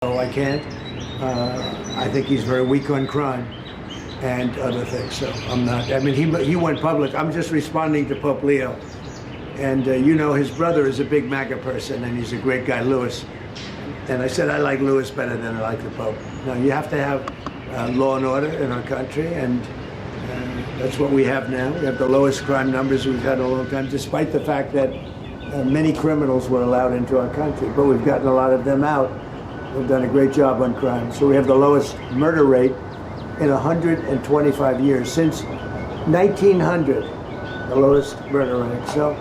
So I can't. I think he's very weak on crime and other things. So I'm not. I mean, he went public. I'm just responding to Pope Leo. And you know, his brother is a big MAGA person, and he's a great guy, Louis. And I said I like Louis better than I like the Pope. Now, you have to have law and order in our country, and that's what we have now. We have the lowest crime numbers we've had in a long time, despite the fact that many criminals were allowed into our country. But we've gotten a lot of them out. We've done a great job on crime. So we have the lowest murder rate in 125 years, since 1900, the lowest murder rate. So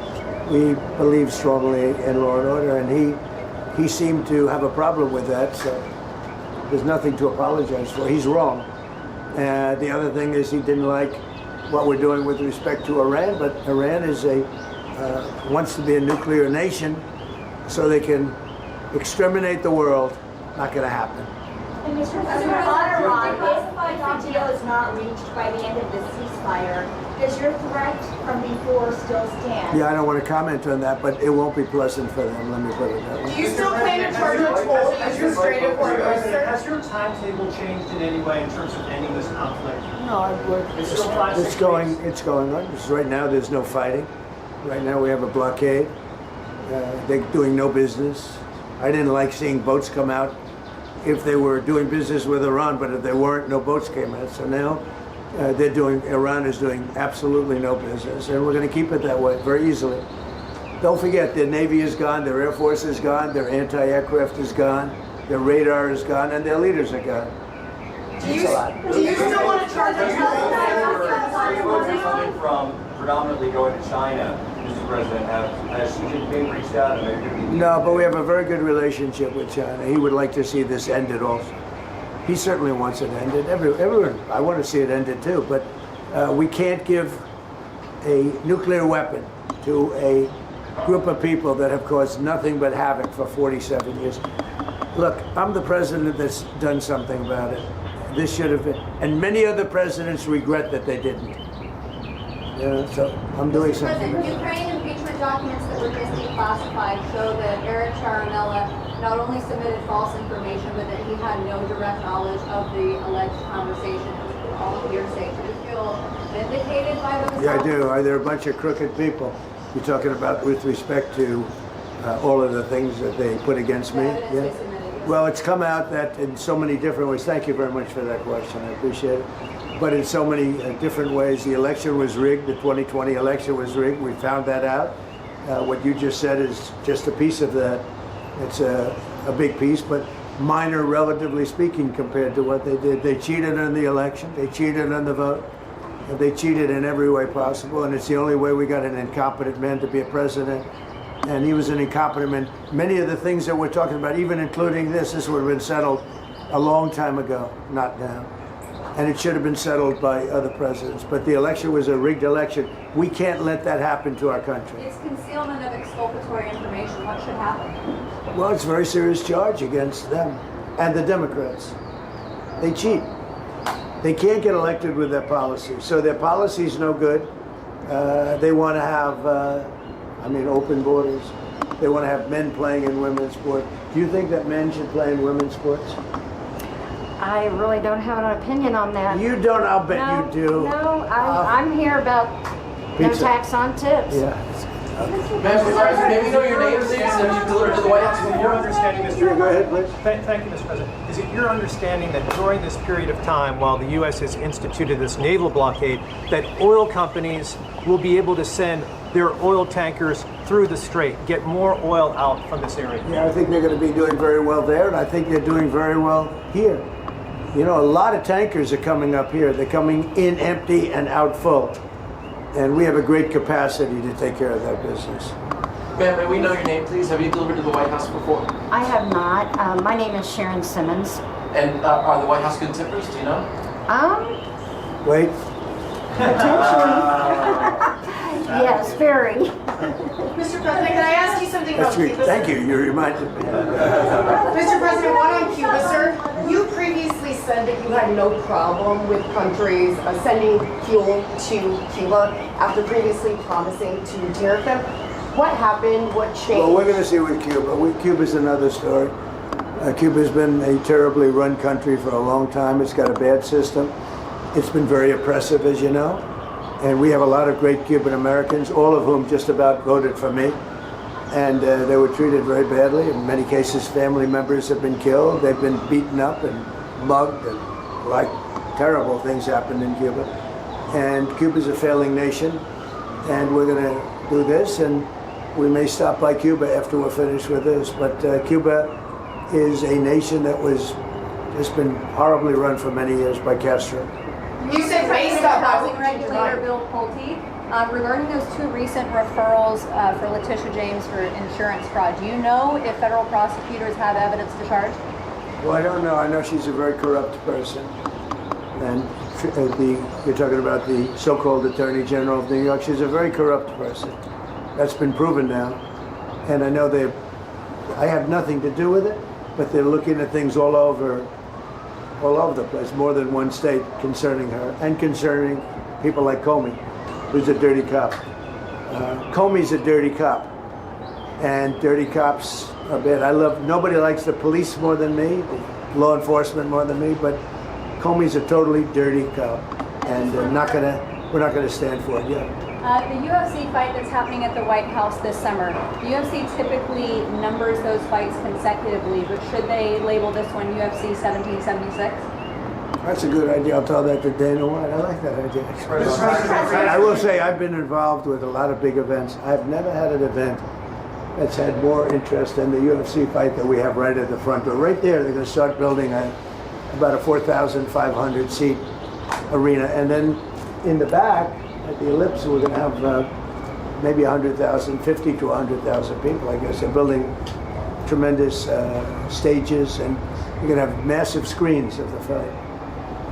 we believe strongly in law and order, and he seemed to have a problem with that, so there's nothing to apologize for. He's wrong. The other thing is he didn't like what we're doing with respect to Iran, but Iran is wants to be a nuclear nation so they can exterminate the world. Not going to happen. And Mr. President, on Iran, if the deal is not reached by the end of the ceasefire, does your threat from before still stand? Yeah, I don't want to comment on that, but it won't be pleasant for them, let me put it that way. Do you still plan to charge a toll as your Strait of Hormuz, sir? Has your timetable changed in any way in terms of ending this conflict? No, it's going on. Right now, there's no fighting. Right now, we have a blockade. They're doing no business. I didn't like seeing boats come out if they were doing business with Iran, but if they weren't, no boats came out. So now Iran is doing absolutely no business, and we're going to keep it that way very easily. Don't forget, their Navy is gone, their Air Force is gone, their anti-aircraft is gone, their radar is gone, and their leaders are gone. Do you still want to charge a toll? Coming from predominantly going to China, Mr. President, has Xi Jinping reached out and No, but we have a very good relationship with China. He would like to see this ended also. He certainly wants it ended. Everyone, I want to see it ended too, but we can't give a nuclear weapon to a group of people that have caused nothing but havoc for 47 years. Look, I'm the president that's done something about it. This should have been, and many other presidents regret that they didn't. So I'm doing something. President, Ukraine impeachment documents that were just declassified show that Eric Charanella not only submitted false information, but that he had no direct knowledge of the alleged conversation. It was all hearsay. Do you feel vindicated by those? Yeah, I do. They're a bunch of crooked people. You're talking about with respect to all of the things that they put against me. Yeah. Well, it's come out that in so many different ways. Thank you very much for that question. I appreciate it. But in so many different ways, the election was rigged. The 2020 election was rigged. We found that out. What you just said is just a piece of that. It's a big piece, but minor, relatively speaking, compared to what they did. They cheated on the election. They cheated on the vote. They cheated in every way possible, and it's the only way we got an incompetent man to be a president. And he was an incompetent man. Many of the things that we're talking about, even including this would have been settled a long time ago, not now. And it should have been settled by other presidents. But the election was a rigged election. We can't let that happen to our country. It's concealment of exculpatory information. What should happen? Well, it's a very serious charge against them and the Democrats. They cheat. They can't get elected with their policy. So their policy is no good. They want to have, open borders. They want to have men playing in women's sports. Do you think that men should play in women's sports? I really don't have an opinion on that. You don't, I'll bet you do. No, I'm here about no tax on tips. Yeah. May we know your name, please, and you delivered to the White House? Is it your understanding, Mr. Go ahead, please. Thank you, Mr. President. Is it your understanding that during this period of time, while the U.S. has instituted this naval blockade, that oil companies will be able to send their oil tankers through the strait, get more oil out from this area? Yeah, I think they're going to be doing very well there, and I think they're doing very well here. You know, a lot of tankers are coming up here. They're coming in empty and out full. And we have a great capacity to take care of that business. Ma'am, may we know your name, please? Have you delivered to the White House before? I have not. My name is Sharon Simmons. And are the White House good tippers? Do you know? Wait. Potentially. Yes, very. Mr. President, can I ask you something about That's great. Cuba? Thank you. You reminded me. Mr. President, one on Cuba, sir. You previously said that you had no problem with countries sending fuel to Cuba after previously promising to tariff them. What happened? What changed? Well, we're going to see with Cuba. Cuba's another story. Cuba's been a terribly run country for a long time. It's got a bad system. It's been very oppressive, as you know. And we have a lot of great Cuban Americans, all of whom just about voted for me. And they were treated very badly. In many cases, family members have been killed. They've been beaten up and mugged, and like terrible things happened in Cuba. And Cuba's a failing nation, and we're going to do this, and we may stop by Cuba after we're finished with this. But Cuba is a nation that was just been horribly run for many years by Castro. You said based on Housing regulator Bill Pulte, regarding those 2 recent referrals for Letitia James for insurance fraud, do you know if federal prosecutors have evidence to charge? Well, I don't know. I know she's a very corrupt person. And you're talking about the so-called Attorney General of New York. She's a very corrupt person. That's been proven now. And I know I have nothing to do with it, but they're looking at things all over the place, more than one state concerning her, and concerning people like Comey, who's a dirty cop. Comey's a dirty cop, and dirty cops are bad. Nobody likes the police more than me, law enforcement more than me, but Comey's a totally dirty cop, and we're not gonna stand for it yet. The UFC fight that's happening at the White House this summer, UFC typically numbers those fights consecutively, but should they label this one UFC 1776? That's a good idea. I'll tell that to Dana White. I like that idea. I will say I've been involved with a lot of big events. I've never had an event that's had more interest than the UFC fight that we have right at the front door. Right there, they're going to start building about a 4,500 seat arena, and then in the back at the Ellipse, we're going to have maybe 100,000, 50 to 100,000 people, I guess. They're building tremendous stages, and you're going to have massive screens of the fight.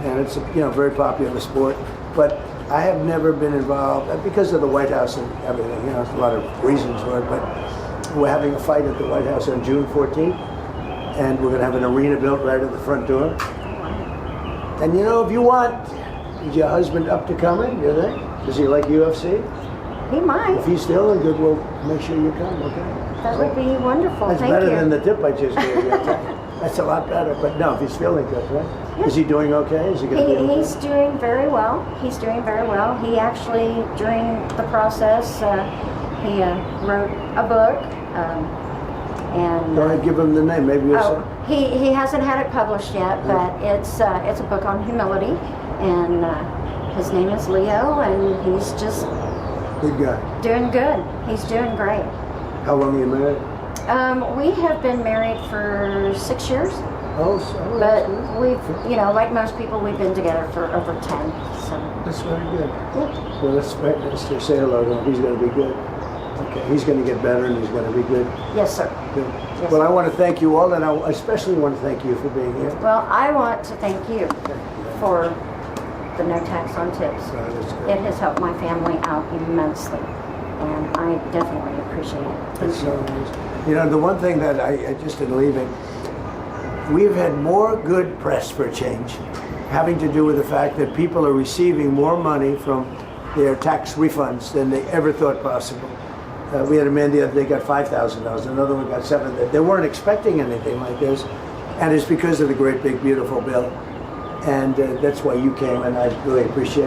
And it's a very popular sport. But I have never been involved, because of the White House and everything, there's a lot of reasons for it, but we're having a fight at the White House on June 14th, and we're going to have an arena built right at the front door. And if you want, is your husband up to coming, do you think? Does he like UFC? He might. If he's feeling good, we'll make sure you come, okay? That would be wonderful. That's Thank better you. than the tip I just gave you. That's a lot better. But no, if he's feeling good, right? Yeah. Is he doing okay? Is he going to be okay? He's doing very well. He's doing very well. He actually, during the process, he wrote a book. And Go ahead, give him the name. Maybe you'll say. He hasn't had it published yet, but it's a book on humility, and his name is Leo, and he's just good guy. Doing good. He's doing great. How long are you married? We have been married for 6 years. Oh, but we've, like most people, we've been together for over 10. So that's very good. Yeah. Well, let's say hello to him. He's going to be good. Okay, he's going to get better, and he's going to be good. Yes, sir. Good. Yes, well, sir. I want to thank you all, and I especially want to thank you for being here. Well, I want to thank you for the no tax on tips. That's good. It has helped my family out immensely, and I definitely appreciate it. It's so nice. The one thing that I just in leaving, we've had more good press for change, having to do with the fact that people are receiving more money from their tax refunds than they ever thought possible. We had a man the other day got $5,000, another one got $7,000. They weren't expecting anything like this, and it's because of the great, big, beautiful bill. And that's why you came, and I really appreciate it.